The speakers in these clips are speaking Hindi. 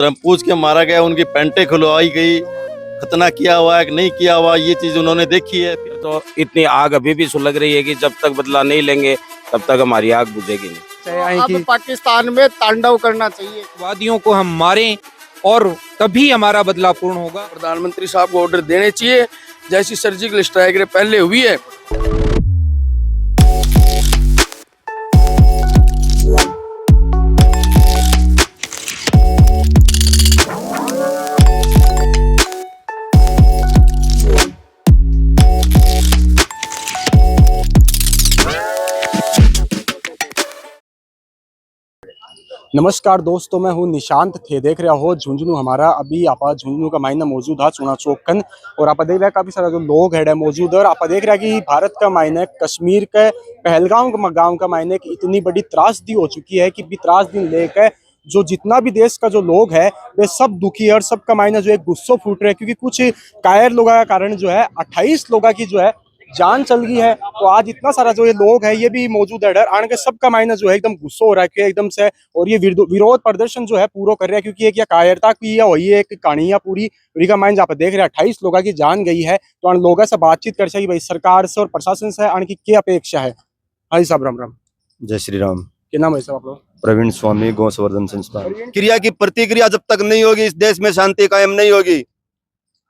पूछ के मारा गया, उनकी पेंटें खुलवाई गई, खतना किया हुआ है कि नहीं किया हुआ, ये चीज उन्होंने देखी है। तो इतनी आग अभी भी सुलग रही है कि जब तक बदला नहीं लेंगे तब तक हमारी आग बुझेगी नहीं। अब पाकिस्तान में तांडव करना चाहिए, वादियों को हम मारें और तभी हमारा बदला पूर्ण होगा। प्रधानमंत्री साहब को ऑर्डर देने चाहिए, जैसी सर्जिकल स्ट्राइक पहले हुई है। नमस्कार दोस्तों, मैं हूं निशांत। थे देख रहा हो झुंझुनू हमारा। अभी आप झुंझुनू का मायना मौजूद है चुना चौकन, और आप देख रहे हैं काफी सारा जो लोग है मौजूद है। और आप देख रहे हैं कि भारत का मायने कश्मीर के पहलगाम गाँव का मायने की इतनी बड़ी त्रासदी हो चुकी है कि त्रासदी लेकर जो जितना भी देश का जो लोग है वे सब दुखी है, और सबका मायना जो है गुस्सो फूट रहे हैं, क्योंकि कुछ कायर लोगों का कारण जो है 28 लोगों की जो है जान चल गई है। तो आज इतना सारा जो ये लोग है ये भी मौजूद है, डर आने के सबका मायना जो है एकदम गुस्सा हो रहा है एकदम से, और ये विरोध प्रदर्शन जो है पूरा कर रहे हैं, क्योंकि एक या कायरता की या वही एक कहानी पूरी का माइन जहाँ पे देख रहे हैं 28 लोगों की जान गई है। तो आन लोगों से बातचीत कर चाहिए भाई सरकार से और प्रशासन से आने की क्या अपेक्षा है। हाँ साहब, राम राम। जय श्री राम। क्या नाम है साहब आप लोग? प्रवीण स्वामी, गौ संवर्धन संस्थान। क्रिया की प्रतिक्रिया जब तक नहीं होगी इस देश में शांति कायम नहीं होगी।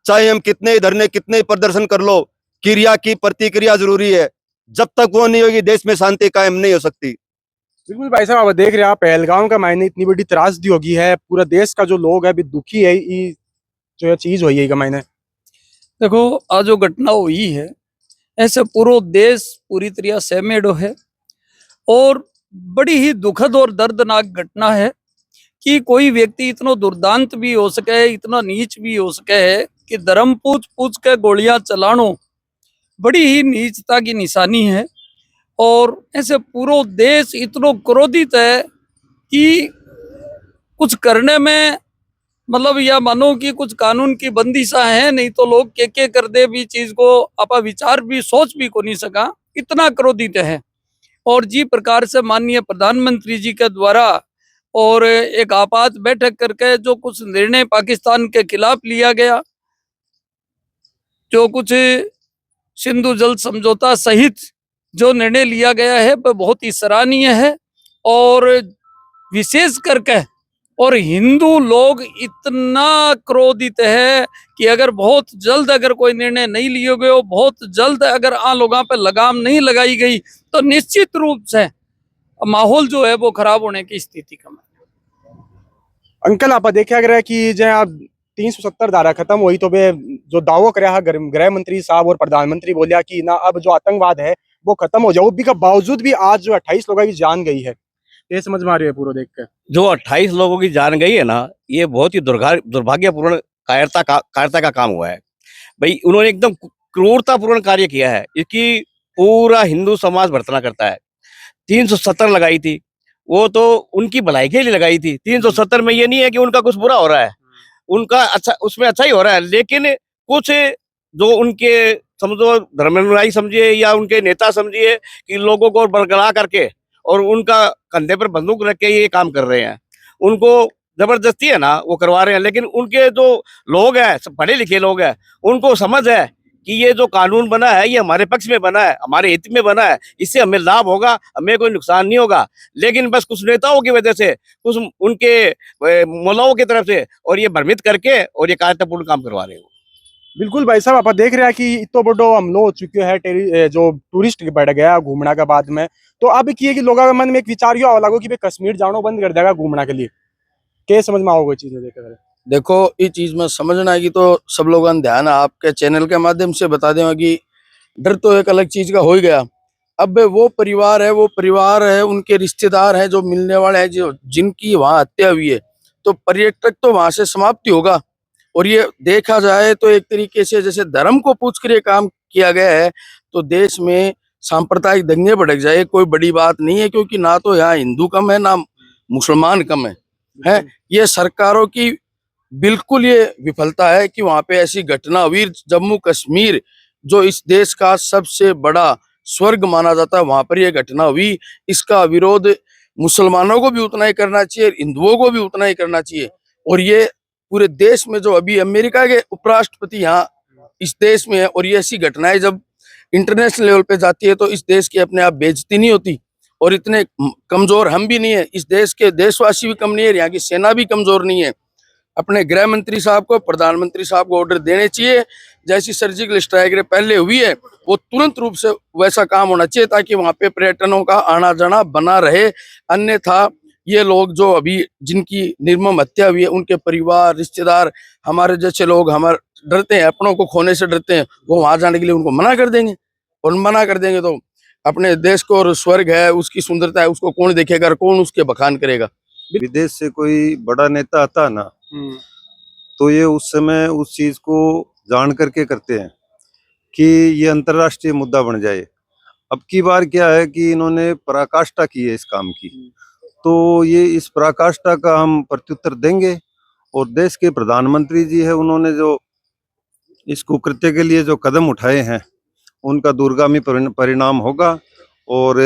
चाहे हम कितने ही धरने कितने ही प्रदर्शन कर लो, क्रिया की प्रतिक्रिया जरूरी है। जब तक वो नहीं होगी देश में शांति कायम नहीं हो सकती। बिल्कुल भाई साहब, आप देख रहे हैं पहलगाम का मायने इतनी बड़ी त्रासदी होगी है, पूरा देश का जो लोग है भी दुखी है। ये जो चीज हुई है का मायने देखो, आज जो घटना हुई है ऐसे पूरा देश पूरी तरह सहमेड़ो है, और बड़ी ही दुखद और दर्दनाक घटना है कि कोई व्यक्ति इतना दुर्दांत भी हो सके, इतना नीच भी हो सके है कि धर्म पूछ पूछ के गोलियां चलानो बड़ी ही नीचता की निशानी है। और ऐसे पूरा देश इतना क्रोधित है कि कुछ करने में मतलब या मानो कि कुछ कानून की बंदिशा है, नहीं तो लोग के कर दे भी चीज को आपा विचार भी सोच भी को नहीं सका, इतना क्रोधित है। और जी प्रकार से माननीय प्रधानमंत्री जी के द्वारा और एक आपात बैठक करके जो कुछ निर्णय पाकिस्तान के खिलाफ लिया गया, जो कुछ सिंधु जल समझौता सहित जो निर्णय लिया गया है वह बहुत ही सराहनीय है। और विशेष करके और हिंदू लोग इतना क्रोधित है कि अगर बहुत जल्द अगर कोई निर्णय नहीं लिए गए, बहुत जल्द अगर आ लोगों पे लगाम नहीं लगाई गई तो निश्चित रूप से माहौल जो है वो खराब होने की स्थिति का। अंकल आप देखे अगर कि जो आप 370 धारा खत्म हुई तो वे जो दावो कराया गृह मंत्री साहब और प्रधानमंत्री बोलिया कि ना अब जो आतंकवाद है वो खत्म हो जाओ, भी का बावजूद भी आज जो 28 लोगों की जान गई है। ये समझ में आ रही है पूरा देख कर? जो 28 लोगों की जान गई है ना, ये बहुत ही दुर्भाग्यपूर्ण कायरता का काम हुआ है भाई। उन्होंने एकदम क्रूरतापूर्ण कार्य किया है, इसकी पूरा हिंदू समाज भर्त्सना करता है। 370 लगाई थी, वो तो उनकी भलाई के लिए लगाई थी। 370 में ये नहीं है कि उनका कुछ बुरा हो रहा है, उनका अच्छा, उसमें अच्छा ही हो रहा है। लेकिन कुछ जो उनके समझो धर्मानुयायी समझिए या उनके नेता समझिए कि लोगों को बरगला करके और उनका कंधे पर बंदूक रख के ये काम कर रहे हैं, उनको जबरदस्ती है ना वो करवा रहे हैं। लेकिन उनके जो लोग हैं, सब पढ़े लिखे लोग हैं, उनको समझ है कि ये जो कानून बना है ये हमारे पक्ष में बना है, हमारे हित में बना है, इससे हमें लाभ होगा, हमें कोई नुकसान नहीं होगा। लेकिन बस कुछ नेताओं की वजह से, कुछ उनके मौलाओं की तरफ से और ये भ्रमित करके और ये कायरतापूर्ण काम करवा रहे हो। बिल्कुल भाई साहब, आप देख रहे हैं कि इतो बड़ो हमलो हो चुके है, जो टूरिस्ट बढ़ गया घूमना के बाद में। तो अब की कि लोगों के मन में एक विचार यो आवा लगो कि कश्मीर जानो बंद कर देगा घूमना के लिए। क्या समझ में आओगे चीजें देखकर? देखो, ये चीज में समझना है कि तो सब लोगों का ध्यान आपके चैनल के माध्यम से बता दें कि डर तो एक अलग चीज का हो ही गया। अब वो परिवार है, उनके रिश्तेदार हैं जो मिलने वाले हैं, जो जिनकी वहाँ हत्या हुई है, तो पर्यटक तो वहां से समाप्ति होगा। और ये देखा जाए तो एक तरीके से जैसे धर्म को पूछ कर ये काम किया गया है, तो देश में सांप्रदायिक दंगे भड़क जाए कोई बड़ी बात नहीं है, क्योंकि ना तो यहाँ हिंदू कम है ना मुसलमान कम है। ये सरकारों की बिल्कुल ये विफलता है कि वहां पे ऐसी घटना हुई। जम्मू कश्मीर जो इस देश का सबसे बड़ा स्वर्ग माना जाता है, वहां पर यह घटना हुई। इसका विरोध मुसलमानों को भी उतना ही करना चाहिए, हिंदुओं को भी उतना ही करना चाहिए। और ये पूरे देश में जो अभी अमेरिका के उपराष्ट्रपति यहाँ इस देश में है, और ये ऐसी घटनाएं जब इंटरनेशनल लेवल पे जाती है तो इस देश की अपने आप बेइज्जती नहीं होती। और इतने कमजोर हम भी नहीं है, इस देश के देशवासी भी कम नहीं है, यहाँ की सेना भी कमजोर नहीं है। अपने गृह मंत्री साहब को, प्रधानमंत्री साहब को ऑर्डर देने चाहिए, जैसी सर्जिकल स्ट्राइक पहले हुई है वो तुरंत रूप से वैसा काम होना चाहिए, ताकि वहां पे पर्यटनों का आना जाना बना रहे। अन्यथा ये लोग जो अभी जिनकी निर्मम हत्या हुई है, उनके परिवार रिश्तेदार, हमारे जैसे लोग हमारे डरते हैं, अपनों को खोने से डरते हैं, वो वहां जाने के लिए उनको मना कर देंगे। और मना कर देंगे तो अपने देश को, और स्वर्ग है, उसकी सुंदरता है, उसको कौन देखेगा और कौन उसके बखान करेगा। विदेश से कोई बड़ा नेता आता है ना, तो ये उस समय उस चीज को जान करके करते हैं कि ये अंतर्राष्ट्रीय मुद्दा बन जाए। अब की बार क्या है कि इन्होंने पराकाष्ठा की है इस काम की, तो ये इस पराकाष्ठा का हम प्रत्युत्तर देंगे। और देश के प्रधानमंत्री जी है, उन्होंने जो इस कुकृत्य के लिए जो कदम उठाए हैं उनका दूरगामी परिणाम होगा। और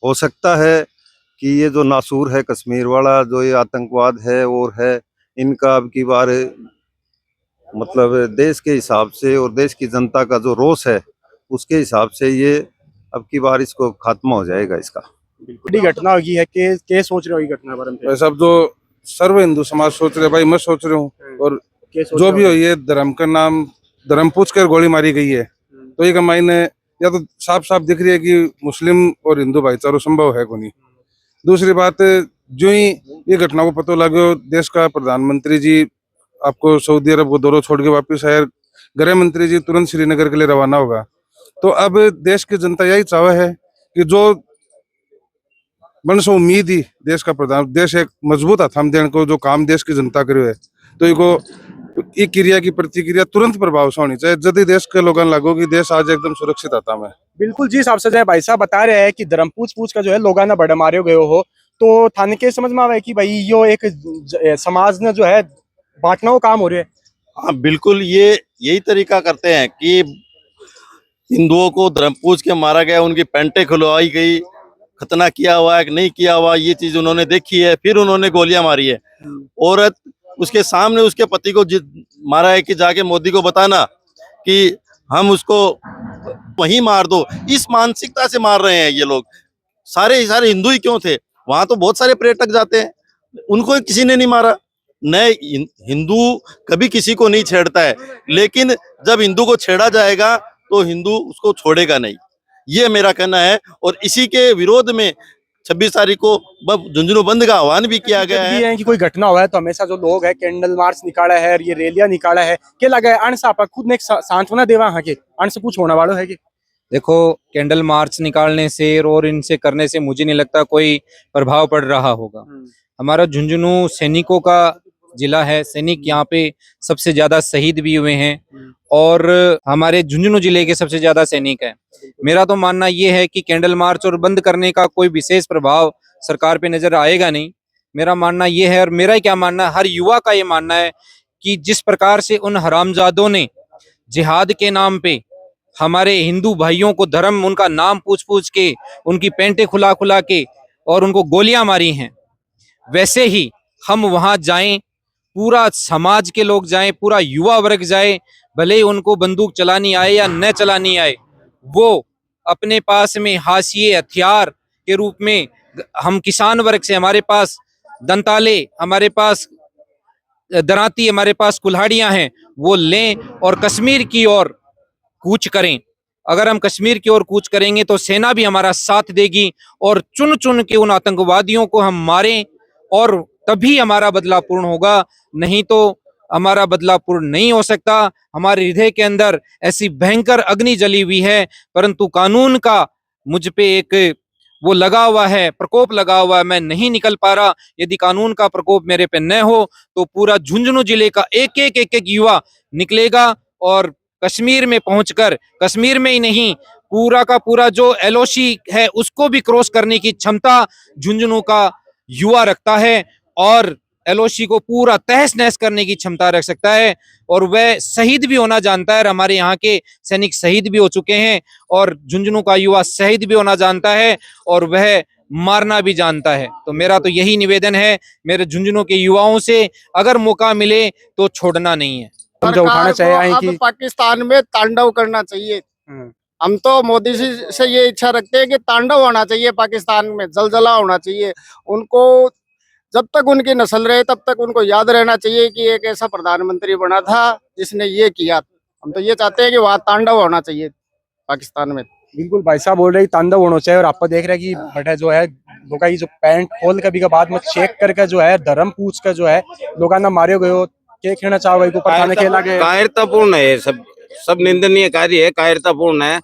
हो सकता है कि ये जो नासूर है कश्मीर वाला, जो ये आतंकवाद है और है, इनका अब की बार मतलब देश के हिसाब से और देश की जनता का जो रोष है उसके हिसाब से ये अब की बार इसको खात्मा हो जाएगा इसका। बड़ी घटना होगी है के सोच रहे हो ये घटना बारे में? सब जो सर्व हिंदू समाज सोच रहे, भाई मैं सोच रहा हूँ। और जो भी हो, ये धर्म का नाम धर्म पूछ कर गोली मारी गई है, तो ये मायने या तो साफ साफ दिख रही है कि मुस्लिम और हिंदू भाईचारा संभव है को नहीं। दूसरी बात, जो ही ये घटना को पता लगे, देश का प्रधानमंत्री जी आपको सऊदी अरब को दौरा छोड़ के वापिस आए, गृह मंत्री जी तुरंत श्रीनगर के लिए रवाना होगा। तो अब देश की जनता यही चाह है कि जो मन से उम्मीद ही देश का देश एक मजबूत हथाम देने को जो काम देश की जनता करे है, तो ये क्रिया की प्रतिक्रिया तुरंत प्रभाव से होनी चाहिए। जल्दी देश के लोगों लागू कि देश आज एकदम सुरक्षित हथाम है। बिल्कुल जी, हिसाब से जो है भाई साहब बता रहे हैं कि धर्म पूछ का जो है लोग ना बड़े मारे गए हो, तो थाने के समझ में आवे कि भाई यो एक समाज ने जो है बांटना वो काम हो रहा है। हाँ बिल्कुल, ये यही तरीका करते हैं कि हिंदुओं को धर्म पूछ के मारा गया, उनकी पैंटें खुलवाई गई, खतना किया हुआ है कि नहीं किया हुआ ये चीज उन्होंने देखी है, फिर उन्होंने गोलियां मारी है। औरत उसके सामने उसके पति को मारा है कि जाके मोदी को बताना कि हम उसको वहीं मार दो। इस मानसिकता से मार रहे हैं ये लोग। सारे हिंदू ही क्यों थे? वहां तो बहुत सारे पर्यटक जाते हैं, उनको किसी ने नहीं मारा। नए हिंदू कभी किसी को नहीं छेड़ता है, लेकिन जब हिंदू को छेड़ा जाएगा तो हिंदू उसको छोड़ेगा नहीं, ये मेरा कहना है। और इसी के विरोध में 26 तारीख को झुंझुनू बंद का आह्वान भी किया गया है। कि कोई घटना हुआ है तो हमेशा जो लोग है कैंडल मार्च निकाला है और ये रैलियां निकाला है, क्या लगा है अण आप खुद ने एक सांत्वना देवा हाँ के अण से कुछ होने वाला है कि? देखो, कैंडल मार्च निकालने से और इनसे करने से मुझे नहीं लगता कोई प्रभाव पड़ रहा होगा। हमारा झुंझुनू सैनिकों का जिला है, सैनिक यहाँ पे सबसे ज्यादा शहीद भी हुए हैं और हमारे झुंझुनू जिले के सबसे ज्यादा सैनिक हैं। मेरा तो मानना ये है कि कैंडल मार्च और बंद करने का कोई विशेष प्रभाव सरकार पे नजर आएगा नहीं। मेरा मानना ये है, और मेरा क्या मानना है, हर युवा का ये मानना है कि जिस प्रकार से उन हरामजादों ने जिहाद के नाम पे हमारे हिंदू भाइयों को धर्म उनका नाम पूछ के, उनकी पैंटें खुला के और उनको गोलियां मारी हैं, वैसे ही हम वहां जाएं, पूरा समाज के लोग जाएं, पूरा युवा वर्ग जाए, भले ही उनको बंदूक चलानी आए या न चलानी आए, वो अपने पास में हाशिए हथियार के रूप में, हम किसान वर्ग से, हमारे पास दंताले, हमारे पास दराती, हमारे पास कुल्हाड़ियां हैं, वो लें और कश्मीर की ओर कूच करें। अगर हम कश्मीर की ओर कूच करेंगे तो सेना भी हमारा साथ देगी और चुन चुन के उन आतंकवादियों को हम मारें, और तभी हमारा बदला पूर्ण होगा, नहीं तो हमारा बदला पूर्ण नहीं हो सकता। हमारे हृदय के अंदर ऐसी भयंकर अग्नि जली हुई है, परंतु कानून का मुझ पे एक वो लगा हुआ है, प्रकोप लगा हुआ है, मैं नहीं निकल पा रहा। यदि कानून का प्रकोप मेरे पे न हो तो पूरा झुंझुनू जिले का एक एक युवा निकलेगा और कश्मीर में पहुंचकर, कश्मीर में ही नहीं, पूरा का पूरा जो एलओसी है उसको भी क्रॉस करने की क्षमता झुंझुनू का युवा रखता है और एलओसी को पूरा तहस नहस करने की क्षमता रख सकता है, और वह शहीद भी होना जानता है। हमारे यहाँ के सैनिक शहीद भी हो चुके हैं और झुंझुनू का युवा शहीद भी होना जानता है, और वह मारना भी जानता है। तो मेरा तो यही निवेदन है मेरे झुंझुनू के युवाओं से, अगर मौका मिले तो छोड़ना नहीं है। हम जो उठाना सरकार चाहिए को कि अब पाकिस्तान में तांडव करना चाहिए। हम्म, हम तो मोदी जी से ये इच्छा रखते हैं कि तांडव होना चाहिए पाकिस्तान में, जलजला होना चाहिए। उनको जब तक उनकी नस्ल रहे तब तक उनको याद रहना चाहिए कि एक ऐसा प्रधानमंत्री बना था जिसने ये किया। हम तो ये चाहते हैं कि वहाँ तांडव होना चाहिए पाकिस्तान में। बिल्कुल भाई साहब बोल रहे हैं तांडव होना चाहिए। और आप देख रहे हैं कि बटा जो है लोग ये जो पैंट खोल कभी के बाद में चेक करके जो है धर्म पूछ कर जो है लोग ना मारे गए हो। क्या कहना चाहोगे को पता नहीं खेला गया? कायरतापूर्ण है ये सब निंदनीय कार्य है, कायरतापूर्ण है।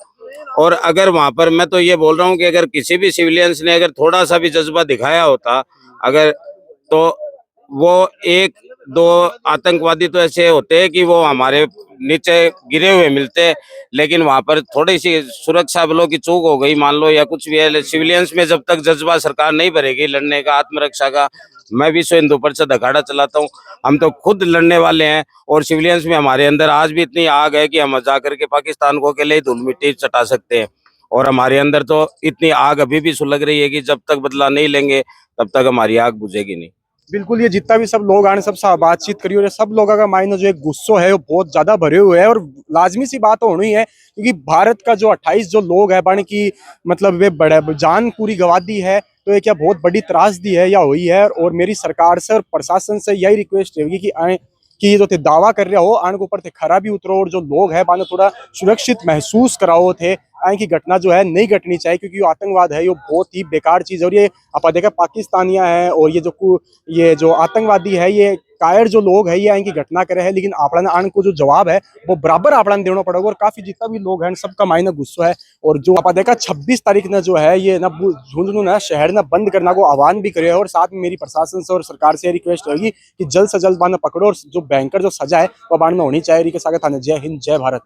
और अगर वहां पर मैं तो ये बोल रहा हूँ कि अगर किसी भी सिविलियंस ने अगर थोड़ा सा भी जज्बा दिखाया होता अगर, तो वो एक दो आतंकवादी तो ऐसे होते हैं कि वो हमारे नीचे गिरे हुए मिलते हैं, लेकिन वहां पर थोड़ी सी सुरक्षा बलों की चूक हो गई मान लो या कुछ भी है। सिविलियंस में जब तक जज्बा सरकार नहीं भरेगी लड़ने का, आत्मरक्षा का, मैं विश्व हिंदू परिषद अखाड़ा चलाता हूँ, हम तो खुद लड़ने वाले हैं। और सिविलियंस में हमारे अंदर आज भी इतनी आग है कि हम जाकर के पाकिस्तान को अकेले ही धूल मिट्टी चटा सकते हैं। और हमारे अंदर तो इतनी आग अभी भी सुलग रही है कि जब तक बदला नहीं लेंगे तब तक हमारी आग बुझेगी नहीं। बिल्कुल, ये जितना भी सब लोग आने सब बातचीत करी और सब लोगों का माइंड जो एक गुस्सो है वो बहुत ज्यादा भरे हुए है। और लाजमी सी बात होनी है क्योंकि भारत का जो 28 जो लोग है बन की मतलब वे बड़े जान पूरी गवा दी है। तो ये क्या बहुत बड़ी त्रासदी है या हुई है। और मेरी सरकार से और प्रशासन से यही रिक्वेस्ट होगी कि आए कि जो थे दावा कर रहे हो आने के ऊपर थे खरा भी उतरो और जो लोग है बाने थोड़ा सुरक्षित महसूस कराओ थे। आए की घटना जो है नहीं घटनी चाहिए क्योंकि ये आतंकवाद है, ये बहुत ही बेकार चीज है। और ये आप देखा पाकिस्तानियां हैं और ये जो आतंकवादी है ये कायर जो लोग है ये आए की घटना करे है, लेकिन आपड़ा आने को जो जवाब है वो बराबर आपड़ा देना पड़ेगा। और काफी जितना भी लोग हैं सबका मायने गुस्सा है। और जो आप देखा 26 तारीख ने जो है ये ना झुंझुनू ना शहर ना बंद करना को आह्वान भी करे। और साथ में मेरी प्रशासन से और सरकार से रिक्वेस्ट होगी कि जल्द से जल्द बाने पकड़ो और जो बैंकर जो सजा है वो बान में होनी चाहिए। जय हिंद, जय भारत।